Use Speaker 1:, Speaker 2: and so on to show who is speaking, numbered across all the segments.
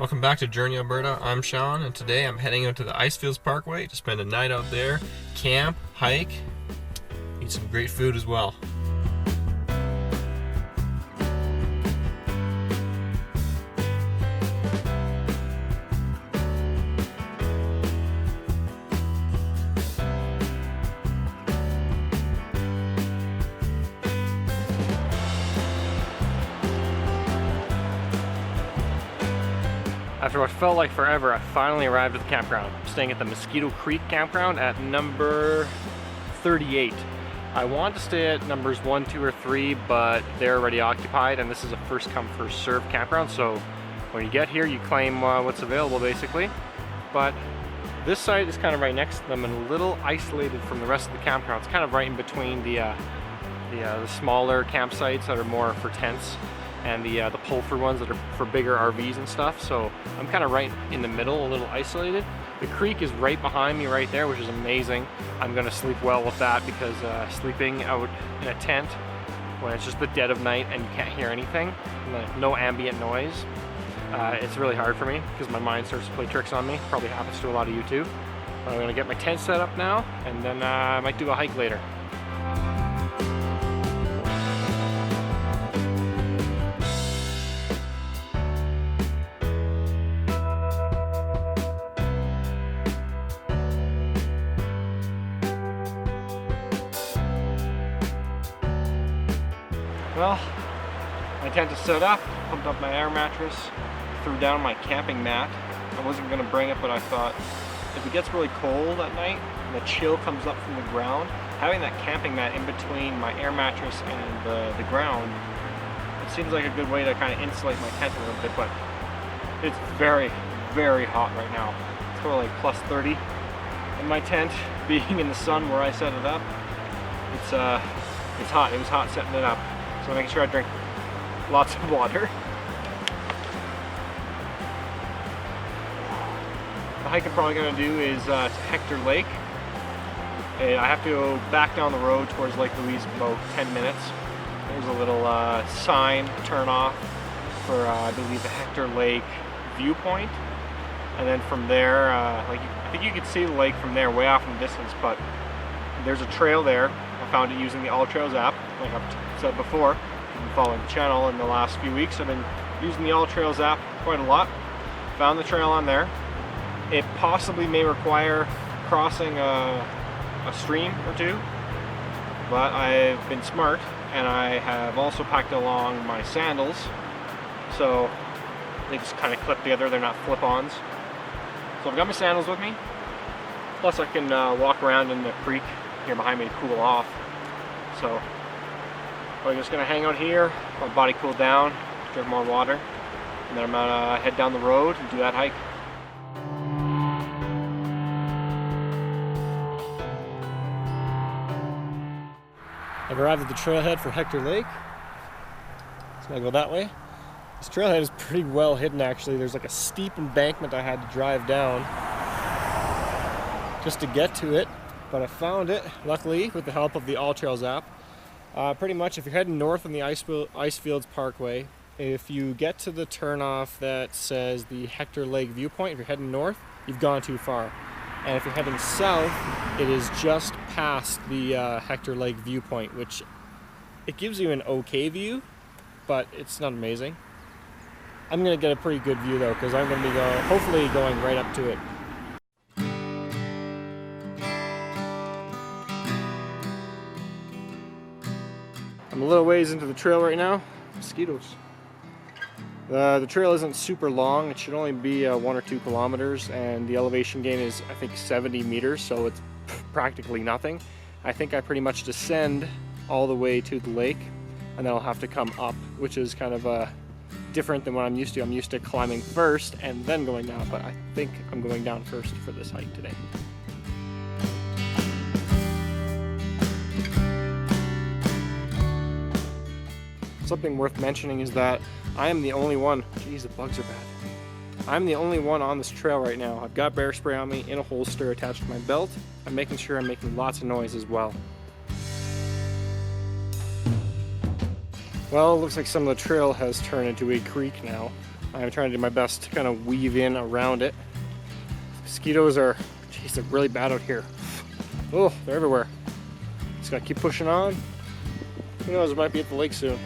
Speaker 1: Welcome back to Journey Alberta. I'm Sean, and today I'm heading out to the Icefields Parkway to spend a night out there, camp, hike, eat some great food as well. After what felt like forever, I finally arrived at the campground. I'm staying at the Mosquito Creek Campground at number 38. I wanted to stay at numbers 1, 2, or 3, but they're already occupied, and this is a first come, first served campground, so when you get here, you claim what's available, basically. But this site is kind of right next to them and a little isolated from the rest of the campground. It's kind of right in between the smaller campsites that are more for tents and the pull-through ones that are for bigger RVs and stuff. So I'm kind of right in the middle, a little isolated. The creek is right behind me right there, which is amazing. I'm gonna sleep well with that because sleeping out in a tent when it's just the dead of night and you can't hear anything, no ambient noise, it's really hard for me because my mind starts to play tricks on me. Probably happens to a lot of you too. But I'm gonna get my tent set up now, and then I might do a hike later. Well, my tent is set up, pumped up my air mattress, threw down my camping mat. I wasn't going to bring it, but I thought if it gets really cold at night and the chill comes up from the ground, having that camping mat in between my air mattress and the ground, it seems like a good way to kind of insulate my tent a little bit, but it's very, very hot right now. It's probably like plus 30 in my tent, being in the sun where I set it up. It's hot. It was hot setting it up. So making sure I drink lots of water. The hike I'm probably going to do is to Hector Lake. And I have to go back down the road towards Lake Louise in about 10 minutes. There's a little sign turn off for I believe the Hector Lake viewpoint. And then from there, I think you can see the lake from there way off in the distance, but there's a trail there. I found it using the All Trails app, like I've said before. I've been following the channel in the last few weeks. I've been using the All Trails app quite a lot. Found the trail on there. It possibly may require crossing a stream or two, but I've been smart, and I have also packed along my sandals, so they just kind of clip together. They're not flip-ons. So I've got my sandals with me. Plus I can walk around in the creek here behind me to cool off. So I'm just gonna hang out here, let my body cool down, drink more water, and then I'm gonna head down the road and do that hike. I've arrived at the trailhead for Hector Lake. So I'm gonna go that way. This trailhead is pretty well hidden actually. There's like a steep embankment I had to drive down just to get to it. But I found it, luckily, with the help of the All Trails app. Pretty much, if you're heading north on the Icefields Parkway, if you get to the turnoff that says the Hector Lake viewpoint, if you're heading north, you've gone too far. And if you're heading south, it is just past the Hector Lake viewpoint, which it gives you an okay view, but it's not amazing. I'm going to get a pretty good view though, because I'm going to be hopefully going right up to it. I'm a little ways into the trail right now. Mosquitoes. The trail isn't super long. It should only be 1 or 2 kilometers, and the elevation gain is, I think, 70 meters, so it's practically nothing. I think I pretty much descend all the way to the lake, and then I'll have to come up, which is kind of different than what I'm used to. I'm used to climbing first and then going down, but I think I'm going down first for this hike today. Something worth mentioning is that I am the only one, geez, the bugs are bad. I'm the only one on this trail right now. I've got bear spray on me in a holster attached to my belt. I'm making sure I'm making lots of noise as well. Well, it looks like some of the trail has turned into a creek now. I'm trying to do my best to kind of weave in around it. Mosquitoes are, geez, they're really bad out here. Oh, they're everywhere. Just gotta keep pushing on. Who knows, it might be at the lake soon.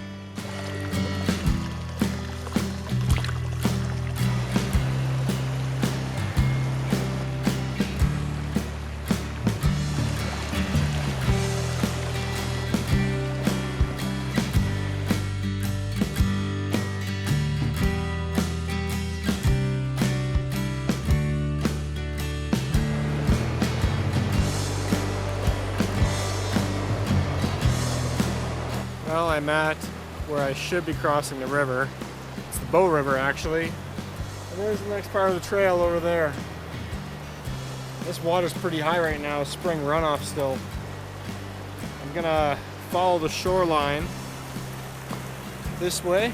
Speaker 1: Well, I'm at where I should be crossing the river. It's the Bow River, actually. And there's the next part of the trail over there. This water's pretty high right now, spring runoff still. I'm gonna follow the shoreline this way.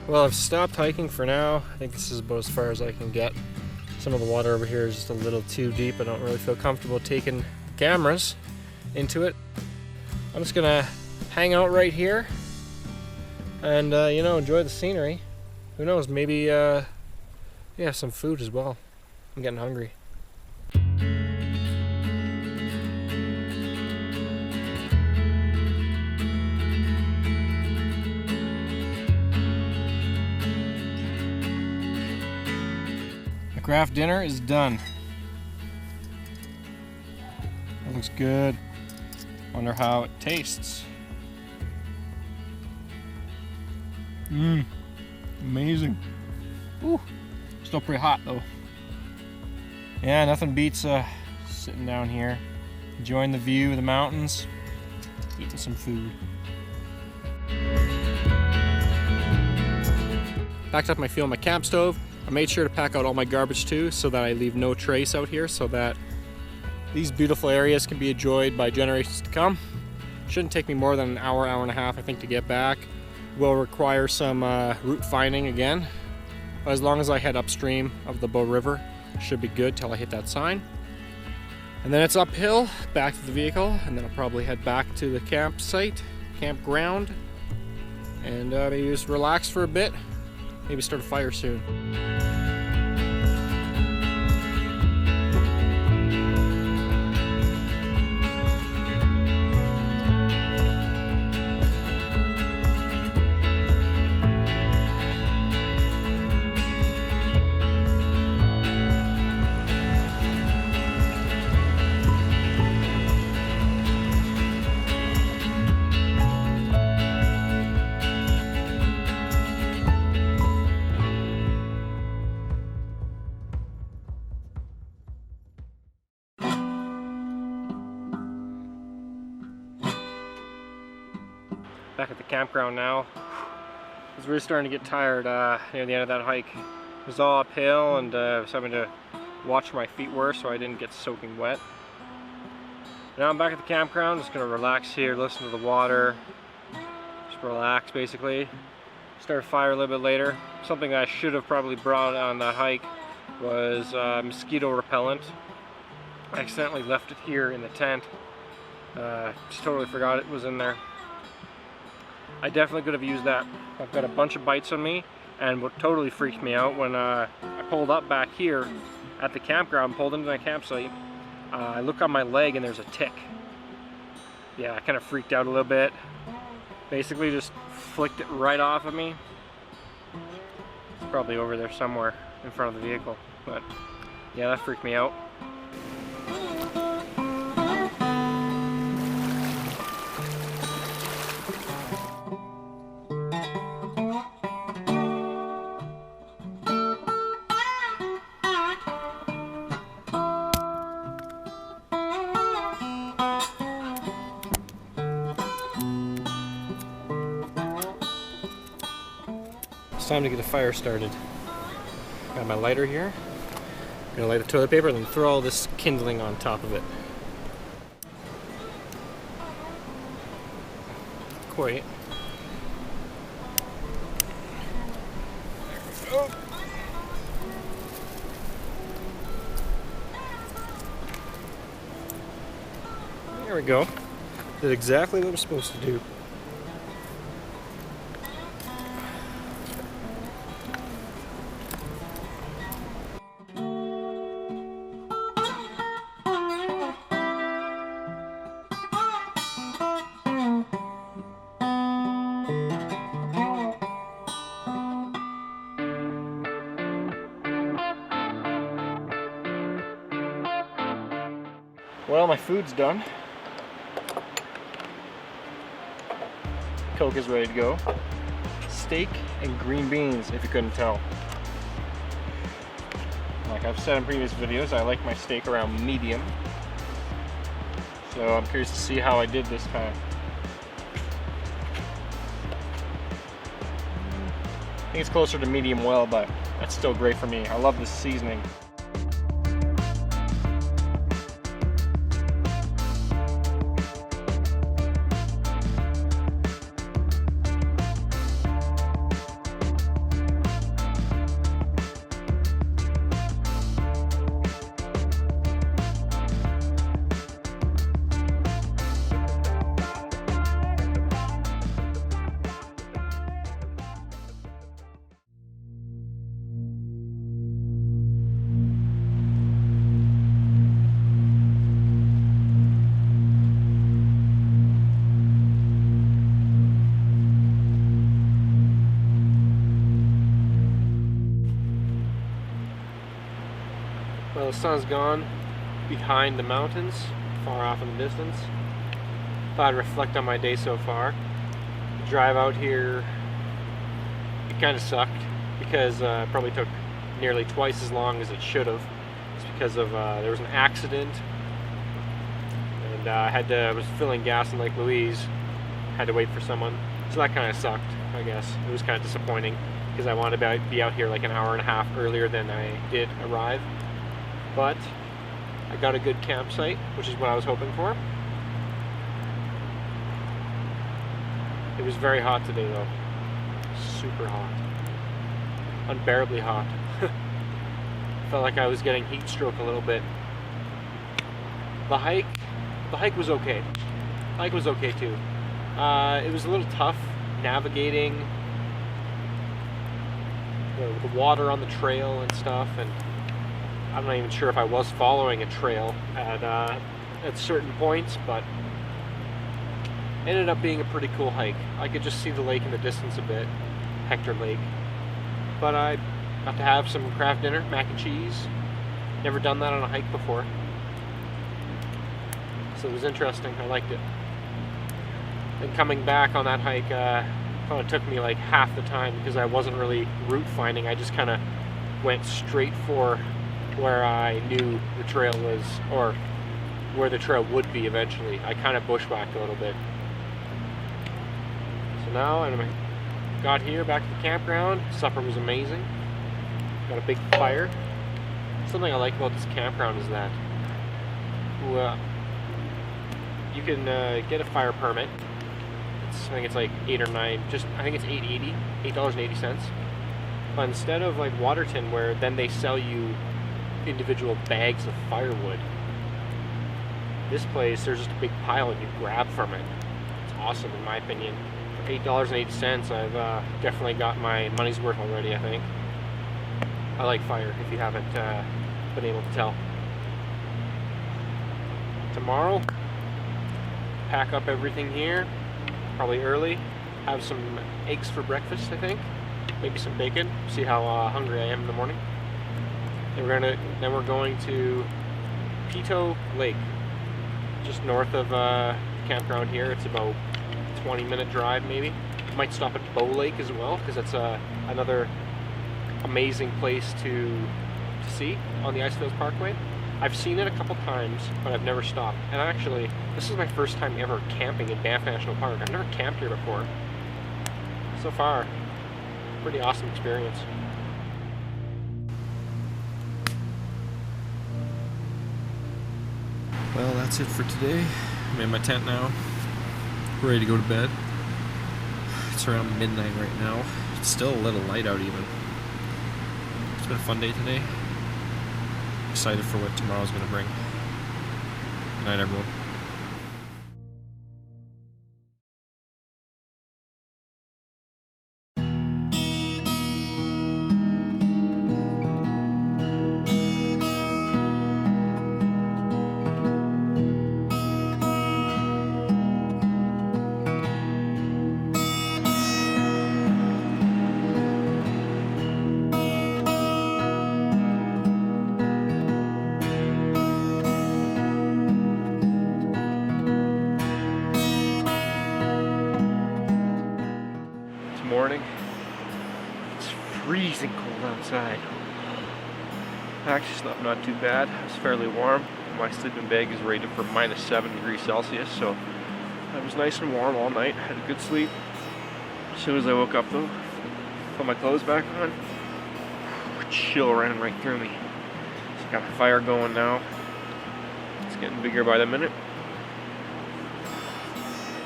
Speaker 1: Well, I've stopped hiking for now. I think this is about as far as I can get. Some of the water over here is just a little too deep. I don't really feel comfortable taking cameras into it. I'm just gonna hang out right here and you know, enjoy the scenery. Who knows, maybe yeah, some food as well. I'm getting hungry. Craft dinner is done. That looks good. Wonder how it tastes. Amazing. Ooh, still pretty hot though. Yeah, nothing beats sitting down here, enjoying the view of the mountains, eating some food. Packed up my fuel in my camp stove. I made sure to pack out all my garbage too, so that I leave no trace out here, so that these beautiful areas can be enjoyed by generations to come. Shouldn't take me more than an hour, hour and a half, I think, to get back. Will require some route finding again, but as long as I head upstream of the Bow River, should be good till I hit that sign. And then it's uphill, back to the vehicle, and then I'll probably head back to the campground, and maybe just relax for a bit. Maybe start a fire soon. Back at the campground now. I was really starting to get tired near the end of that hike. It was all uphill, and I was having to watch where my feet were so I didn't get soaking wet. Now I'm back at the campground, just gonna relax here, listen to the water, just relax basically. Start a fire a little bit later. Something I should have probably brought on that hike was mosquito repellent. I accidentally left it here in the tent. Just totally forgot it was in there. I definitely could have used that. I've got a bunch of bites on me, and what totally freaked me out when I pulled up back here at the campground, pulled into my campsite, I look on my leg and there's a tick. Yeah, I kind of freaked out a little bit. Basically just flicked it right off of me. It's probably over there somewhere in front of the vehicle, but yeah, that freaked me out. It's time to get a fire started. Got my lighter here. Gonna light the toilet paper and then throw all this kindling on top of it. Quite. There we go. There we go. Did exactly what it was supposed to do. Well, my food's done. Coke is ready to go. Steak and green beans, if you couldn't tell. Like I've said in previous videos, I like my steak around medium. So I'm curious to see how I did this time. I think it's closer to medium well, but that's still great for me. I love this seasoning. Well, the sun's gone behind the mountains, far off in the distance. Thought I'd reflect on my day so far. The drive out here, it kind of sucked because it probably took nearly twice as long as it should have. It's because of there was an accident, and I was filling gas in Lake Louise, had to wait for someone, so that kind of sucked. I guess it was kind of disappointing because I wanted to be out here like an hour and a half earlier than I did arrive. But I got a good campsite, which is what I was hoping for. It was very hot today though. Super hot. Unbearably hot. Felt like I was getting heat stroke a little bit. The hike was okay. The hike was okay too. It was a little tough navigating the water on the trail and stuff, and I'm not even sure if I was following a trail at certain points, but it ended up being a pretty cool hike. I could just see the lake in the distance a bit, Hector Lake. But I got to have some craft dinner, mac and cheese. Never done that on a hike before. So it was interesting, I liked it. And coming back on that hike, kind of took me like half the time because I wasn't really route finding. I just kind of went straight for where I knew the trail was, or where the trail would be eventually. I kind of bushwhacked a little bit. So now I got here, back to the campground. Supper was amazing. Got a big fire. Something I like about this campground is that you can get a fire permit. I think it's like $8 or $9. I think it's $8.80. But instead of like Waterton, where then they sell you individual bags of firewood, this place there's just a big pile and you grab from it. It's awesome in my opinion. For $8.80, I've definitely got my money's worth already. I think I like fire, if you haven't been able to tell. Tomorrow, pack up everything here, probably early, have some eggs for breakfast, I think, maybe some bacon, see how hungry I am in the morning. And then we're going to Peyto Lake, just north of the campground here. It's about a 20-minute drive maybe. Might stop at Bow Lake as well, because that's another amazing place to see on the Icefields Parkway. I've seen it a couple times, but I've never stopped. And actually, this is my first time ever camping in Banff National Park. I've never camped here before. So far, pretty awesome experience.
Speaker 2: Well, that's it for today. I'm in my tent now, ready to go to bed. It's around midnight right now. It's still a little light out even. It's been a fun day today. Excited for what tomorrow's going to bring. Good night, everyone.
Speaker 1: Morning. It's freezing cold outside. Actually, slept not too bad. It was fairly warm. My sleeping bag is rated for -7 degrees Celsius, so it was nice and warm all night. Had a good sleep. As soon as I woke up though, put my clothes back on, chill ran right through me. So got the fire going now. It's getting bigger by the minute.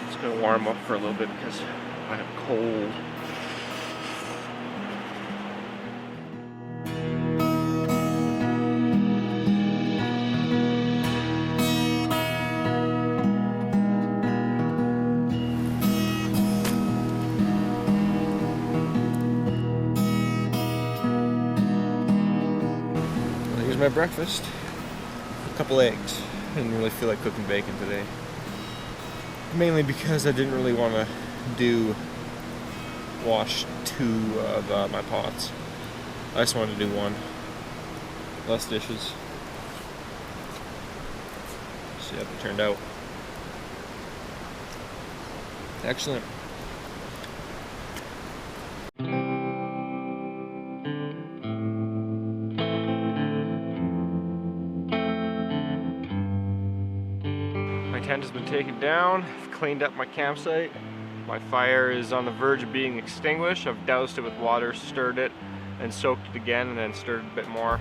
Speaker 1: It's gonna warm up for a little bit because I am cold.
Speaker 2: Here's my breakfast. A couple eggs. I didn't really feel like cooking bacon today. Mainly because I didn't really want to wash two of my pots. I just wanted to do one. Less dishes. See how it turned out. Excellent.
Speaker 1: My tent has been taken down. I've cleaned up my campsite. My fire is on the verge of being extinguished. I've doused it with water, stirred it, and soaked it again, and then stirred it a bit more.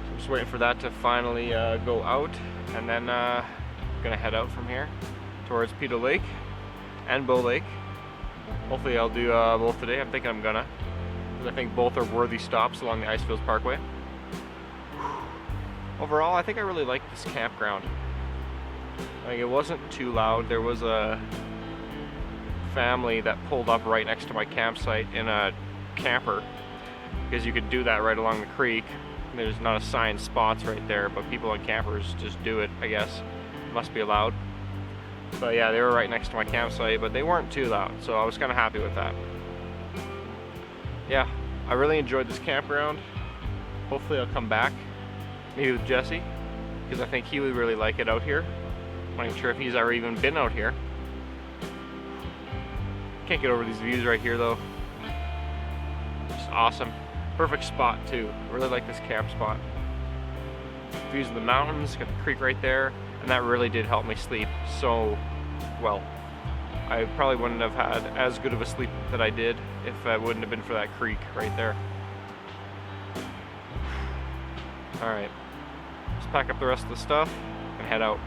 Speaker 1: So I'm just waiting for that to finally go out, and then I'm gonna head out from here towards Peyto Lake and Bow Lake. Hopefully I'll do both today. I'm thinking I'm gonna, because I think both are worthy stops along the Icefields Parkway. Overall, I think I really like this campground. Like, it wasn't too loud. There was a family that pulled up right next to my campsite in a camper, because you could do that right along the creek. There's not assigned spots right there, but people on campers just do it, I guess. Must be allowed. But yeah, they were right next to my campsite, but they weren't too loud, so I was kind of happy with that. Yeah, I really enjoyed this campground. Hopefully I'll come back, maybe with Jesse, because I think he would really like it out here. I'm not even sure if he's ever even been out here. Can't get over these views right here though. Just awesome. Perfect spot too. I really like this camp spot. Views of the mountains, got the creek right there, and that really did help me sleep so well. I probably wouldn't have had as good of a sleep that I did if it wouldn't have been for that creek right there. Alright, let's pack up the rest of the stuff and head out.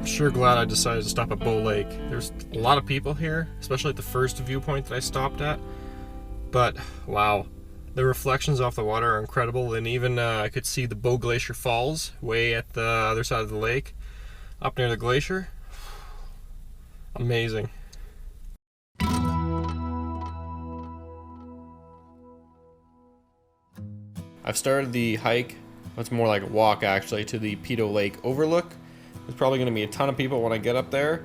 Speaker 3: sure glad I decided to stop at Bow Lake. There's a lot of people here, especially at the first viewpoint that I stopped at. But wow, the reflections off the water are incredible, and even I could see the Bow Glacier Falls way at the other side of the lake, up near the glacier. Amazing. I've started the hike, it's more like a walk actually, to the Peyto Lake overlook. There's probably going to be a ton of people when I get up there.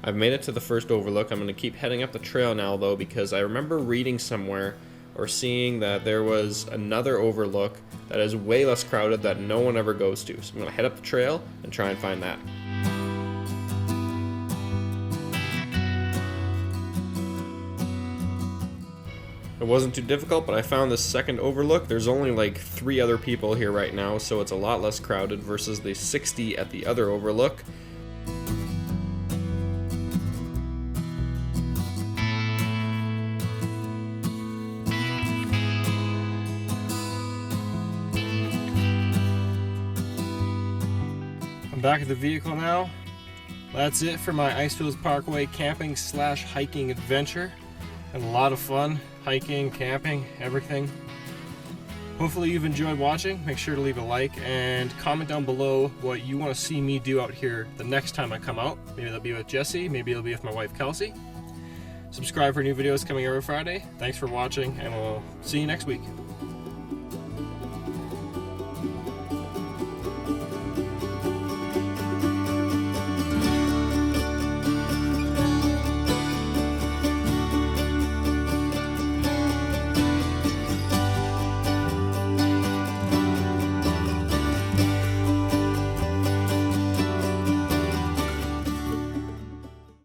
Speaker 3: I've made it to the first overlook. I'm going to keep heading up the trail now though, because I remember reading somewhere or seeing that there was another overlook that is way less crowded that no one ever goes to. So I'm going to head up the trail and try and find that. It wasn't too difficult, but I found this second overlook. There's only like 3 other people here right now, so it's a lot less crowded versus the 60 at the other overlook. I'm back at the vehicle now. That's it for my Icefields Parkway camping / hiking adventure. Had a lot of fun, hiking, camping, everything. Hopefully you've enjoyed watching. Make sure to leave a like and comment down below what you want to see me do out here the next time I come out. Maybe that'll be with Jesse, maybe it'll be with my wife Kelsey. Subscribe for new videos coming every Friday. Thanks for watching, and we'll see you next week.